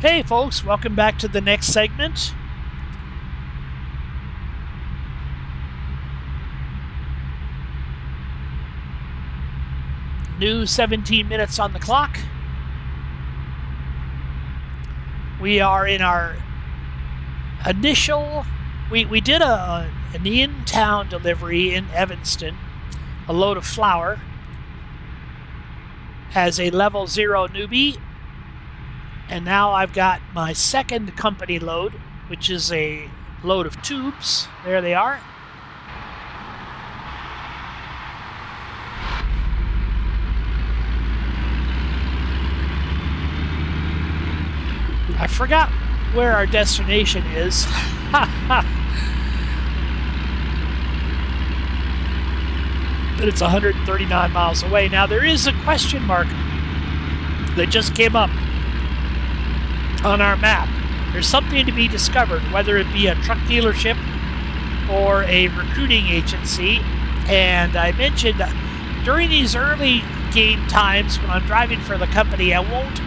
Hey folks, welcome back to the next segment. New 17 minutes on the clock. We are in our initial, we did an in-town delivery in Evanston, a load of flour as a level 0 newbie. And now I've got my second company load, which is a load of tubes. There they are. I forgot where our destination is. But it's 139 miles away. Now there is a question mark that just came up on our map. There's something to be discovered, whether it be a truck dealership or a recruiting agency. And I mentioned during these early game times when I'm driving for the company, I won't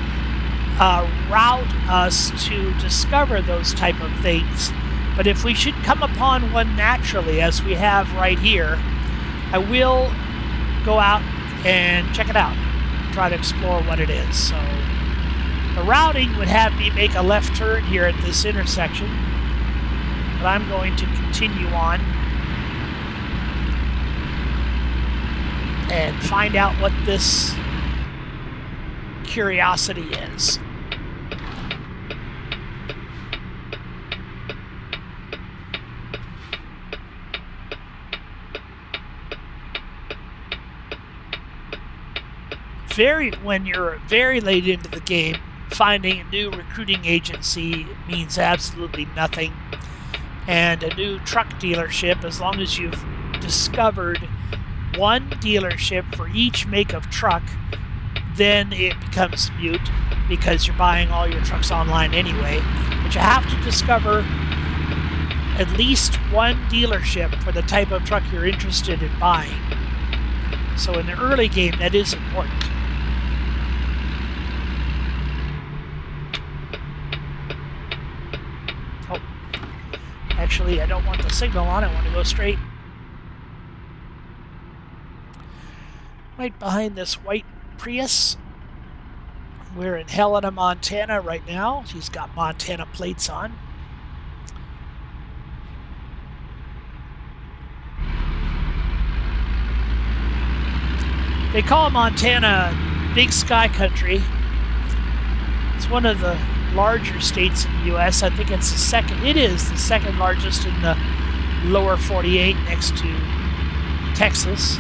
route us to discover those type of things. But if we should come upon one naturally, as we have right here, I will go out and check it out, try to explore what it is. So the routing would have me make a left turn here at this intersection, but I'm going to continue on and find out what this curiosity is. When you're very late into the game, finding a new recruiting agency means absolutely nothing. And a new truck dealership, as long as you've discovered one dealership for each make of truck, then it becomes moot because you're buying all your trucks online anyway. But you have to discover at least one dealership for the type of truck you're interested in buying. So in the early game, that is important. Actually, I don't want the signal on. I want to go straight. Right behind this white Prius. We're in Helena, Montana right now. She's got Montana plates on. They call Montana Big Sky Country. It's one of the larger states in the U.S. I think it's the second. It is the second largest in the lower 48, next to Texas.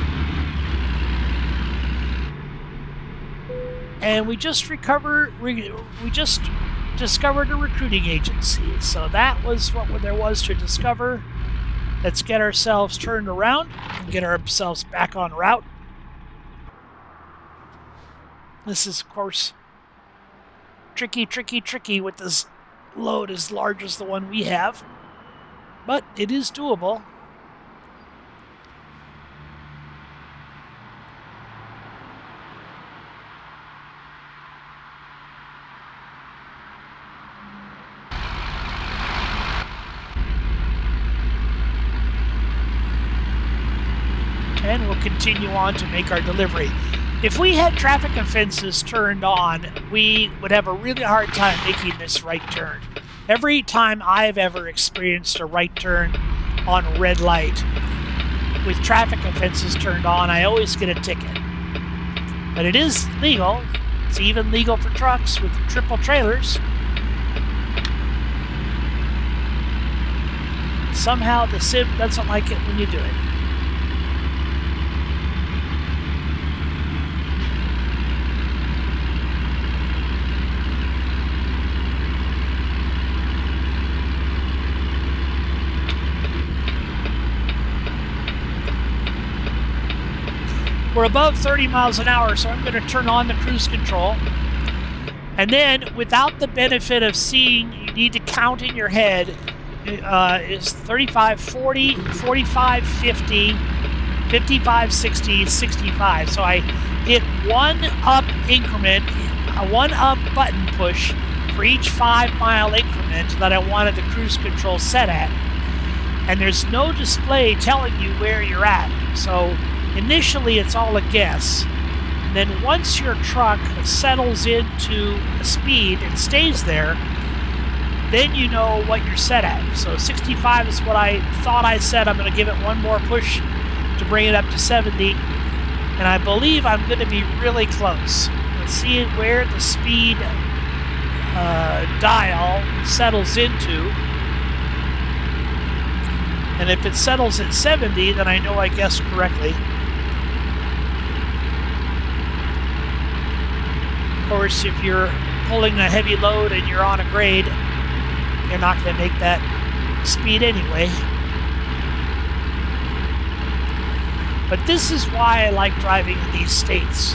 And we just discovered a recruiting agency. So that was what there was to discover. Let's get ourselves turned around and get ourselves back on route. This is, of course, tricky with this load as large as the one we have, but it is doable. And we'll continue on to make our delivery. If we had traffic offenses turned on, we would have a really hard time making this right turn. Every time I've ever experienced a right turn on a red light with traffic offenses turned on, I always get a ticket. But it is legal. It's even legal for trucks with triple trailers. Somehow the sim doesn't like it when you do it. We're above 30 miles an hour, so I'm going to turn on the cruise control. And then, without the benefit of seeing, you need to count in your head, is 35, 40, 45, 50, 55, 60, 65. So I hit one up increment, a one up button push for each 5-mile increment that I wanted the cruise control set at. And there's no display telling you where you're at. So initially it's all a guess. And then once your truck settles into a speed and stays there, then you know what you're set at. So 65 is what I thought I said. I'm going to give it one more push to bring it up to 70. And I believe I'm going to be really close. Let's see where the speed dial settles into. And if it settles at 70, then I know I guessed correctly. Of course, if you're pulling a heavy load and you're on a grade, you're not going to make that speed anyway. But this is why I like driving in these states.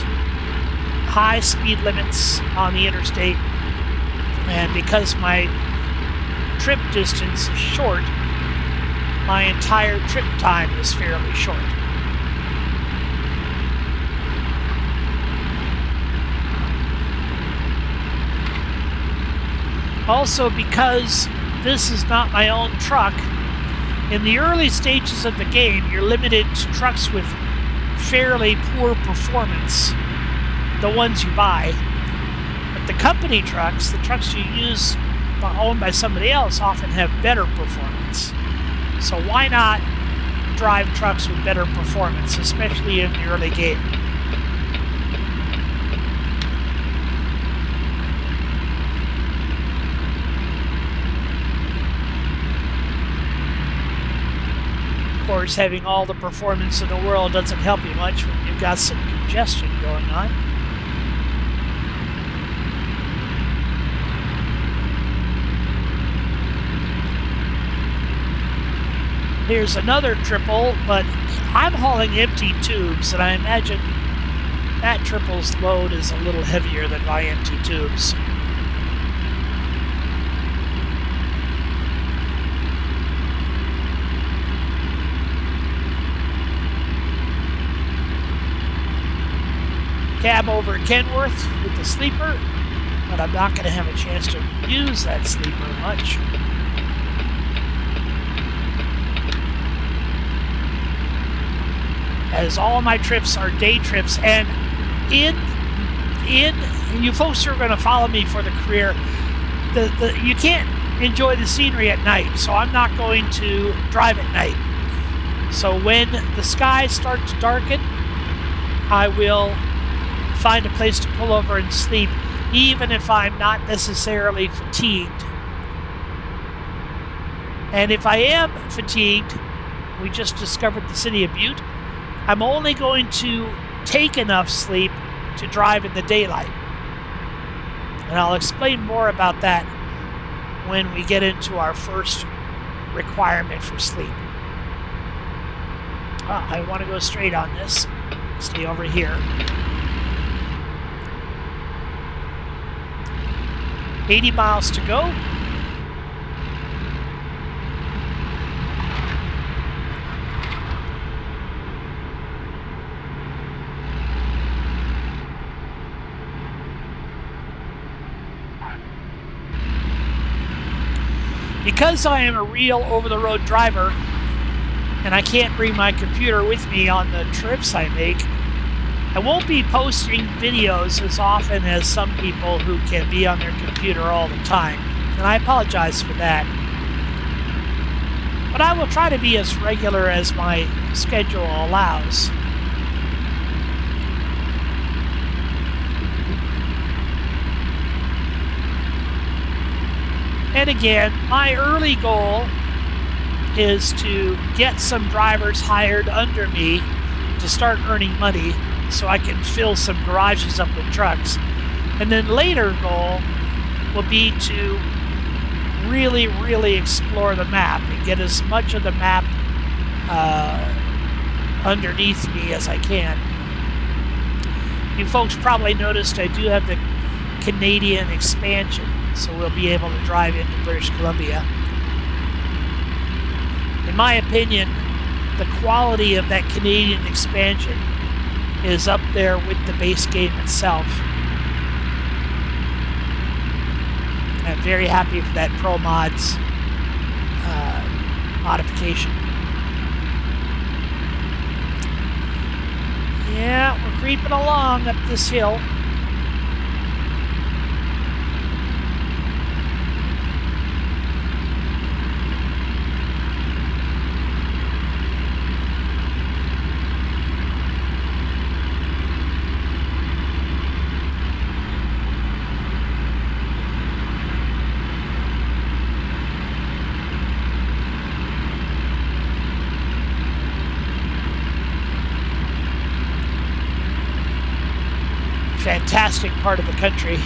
High speed limits on the interstate, and because my trip distance is short, my entire trip time is fairly short. Also, because this is not my own truck, in the early stages of the game, you're limited to trucks with fairly poor performance, the ones you buy. But the company trucks, the trucks you use owned by somebody else, often have better performance. So why not drive trucks with better performance, especially in the early game? Of course, having all the performance in the world doesn't help you much when you've got some congestion going on. Here's another triple, but I'm hauling empty tubes, and I imagine that triple's load is a little heavier than my empty tubes. Cab over at Kenworth with the sleeper, but I'm not going to have a chance to use that sleeper much. As all my trips are day trips, and in you folks who are going to follow me for the career, you can't enjoy the scenery at night, so I'm not going to drive at night. So when the skies start to darken, I will find a place to pull over and sleep, even if I'm not necessarily fatigued. And if I am fatigued, we just discovered the city of Butte, I'm only going to take enough sleep to drive in the daylight. And I'll explain more about that when we get into our first requirement for sleep. I want to go straight on this. Stay over here. 80 miles to go. Because I am a real over-the-road driver and I can't bring my computer with me on the trips I make, I won't be posting videos as often as some people who can be on their computer all the time, and I apologize for that. But I will try to be as regular as my schedule allows. And again, my early goal is to get some drivers hired under me to start earning money so I can fill some garages up with trucks. And then later goal will be to really explore the map and get as much of the map underneath me as I can. You folks probably noticed I do have the Canadian expansion, so we'll be able to drive into British Columbia. In my opinion, the quality of that Canadian expansion is up there with the base game itself. very happy for that Pro Mods modification. Yeah, we're creeping along up this hill. Fantastic part of the country.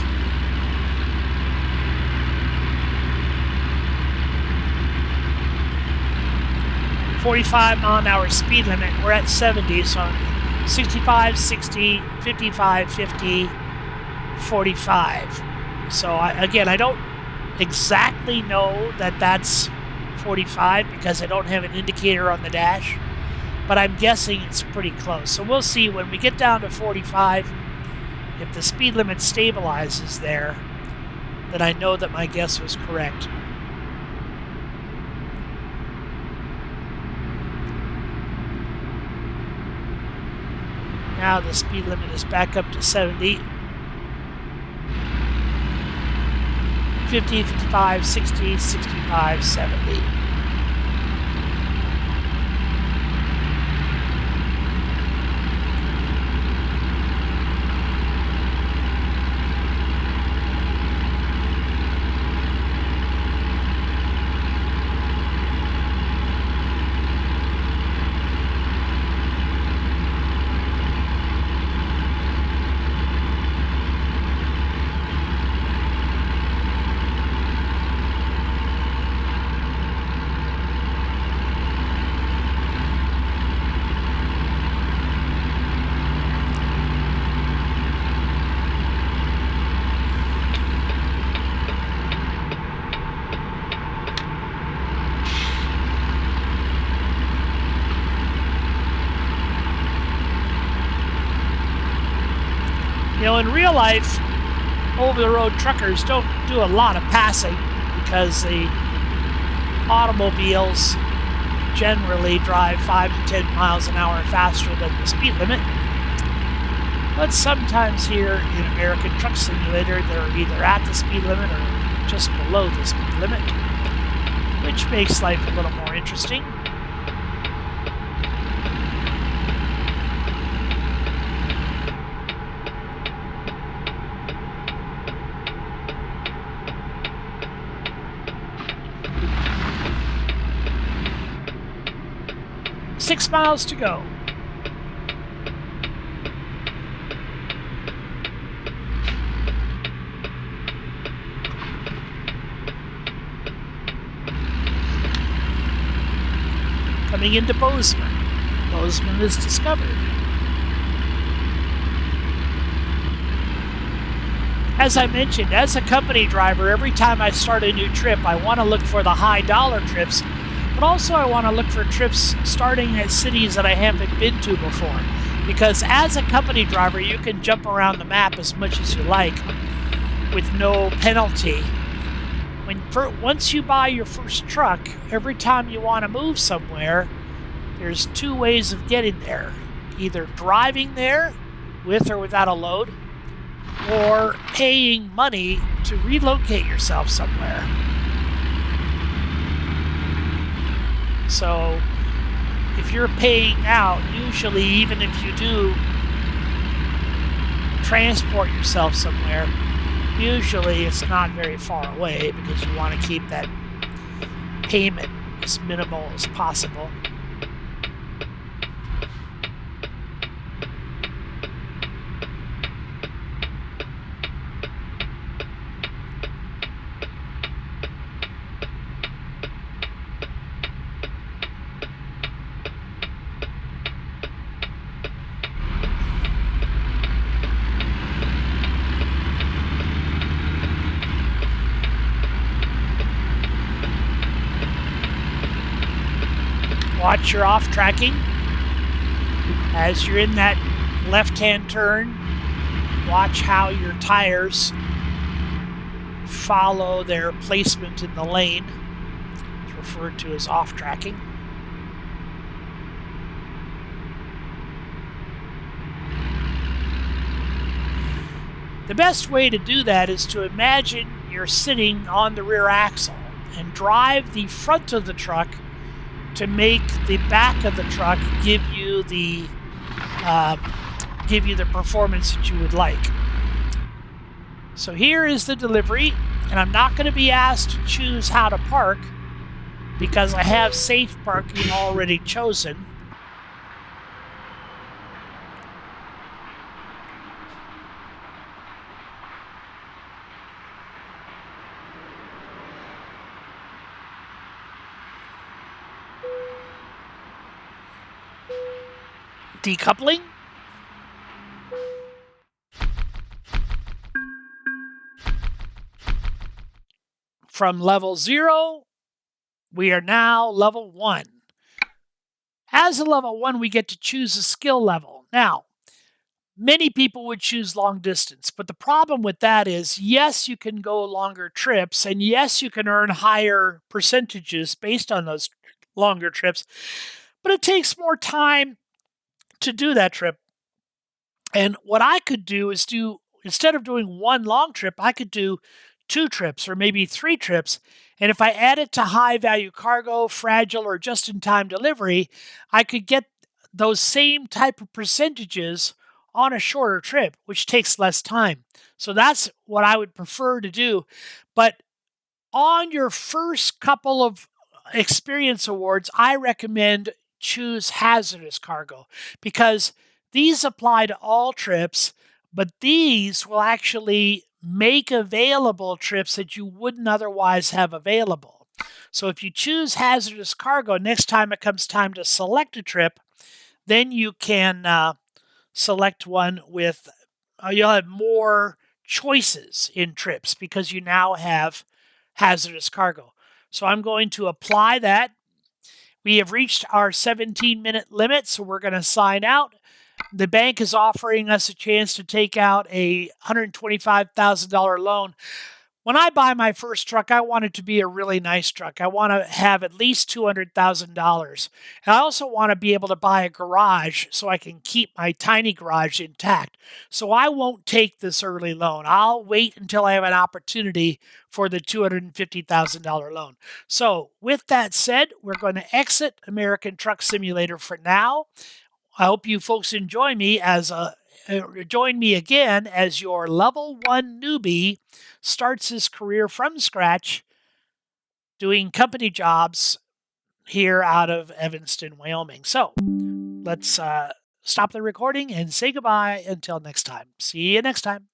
.45-mile-an-hour speed limit. We're at 70, so 65, 60, 55, 50, 45. So again, I don't exactly know that that's 45 because I don't have an indicator on the dash, but I'm guessing it's pretty close. So we'll see when we get down to 45. If the speed limit stabilizes there, then I know that my guess was correct. Now the speed limit is back up to 70. 50, 55, 60, 65, 70. You know, in real life, over-the-road truckers don't do a lot of passing because the automobiles generally drive 5 to 10 miles an hour faster than the speed limit. But sometimes here in American Truck Simulator, they're either at the speed limit or just below the speed limit, which makes life a little more interesting. Six miles to go. Coming into Bozeman. Bozeman is discovered. As I mentioned, as a company driver, every time I start a new trip, I want to look for the high dollar trips. But also I want to look for trips starting at cities that I haven't been to before. Because as a company driver, you can jump around the map as much as you like with no penalty. Once you buy your first truck, every time you want to move somewhere, there's two ways of getting there. Either driving there, with or without a load, or paying money to relocate yourself somewhere. So if you're paying out, usually even if you do transport yourself somewhere, usually it's not very far away because you want to keep that payment as minimal as possible. Watch your off-tracking. As you're in that left-hand turn, watch how your tires follow their placement in the lane. It's referred to as off-tracking. The best way to do that is to imagine you're sitting on the rear axle and drive the front of the truck to make the back of the truck give you the performance that you would like. So here is the delivery, and I'm not going to be asked to choose how to park because I have safe parking already chosen. Decoupling. From level 0, we are now level 1. As a level 1, we get to choose a skill level. Now, many people would choose long distance, but the problem with that is, yes, you can go longer trips, and yes, you can earn higher percentages based on those longer trips, but it takes more time to do that trip. And what I could do is instead of doing one long trip, I could do 2 trips or maybe 3 trips. And if I add it to high value cargo, fragile, or just in time delivery, I could get those same type of percentages on a shorter trip, which takes less time. So that's what I would prefer to do. But on your first couple of experience awards, I recommend choose hazardous cargo because these apply to all trips, but these will actually make available trips that you wouldn't otherwise have available. So if you choose hazardous cargo, next time it comes time to select a trip, then you can select one with, you'll have more choices in trips because you now have hazardous cargo. So I'm going to apply that. We have reached our 17-minute limit, so we're going to sign out. The bank is offering us a chance to take out a $125,000 loan. When I buy my first truck, I want it to be a really nice truck. I want to have at least $200,000. And I also want to be able to buy a garage so I can keep my tiny garage intact. So I won't take this early loan. I'll wait until I have an opportunity for the $250,000 loan. So with that said, we're going to exit American Truck Simulator for now. I hope you folks join me again as your level 1 newbie starts his career from scratch doing company jobs here out of Evanston, Wyoming. So let's stop the recording and say goodbye until next time. See you next time.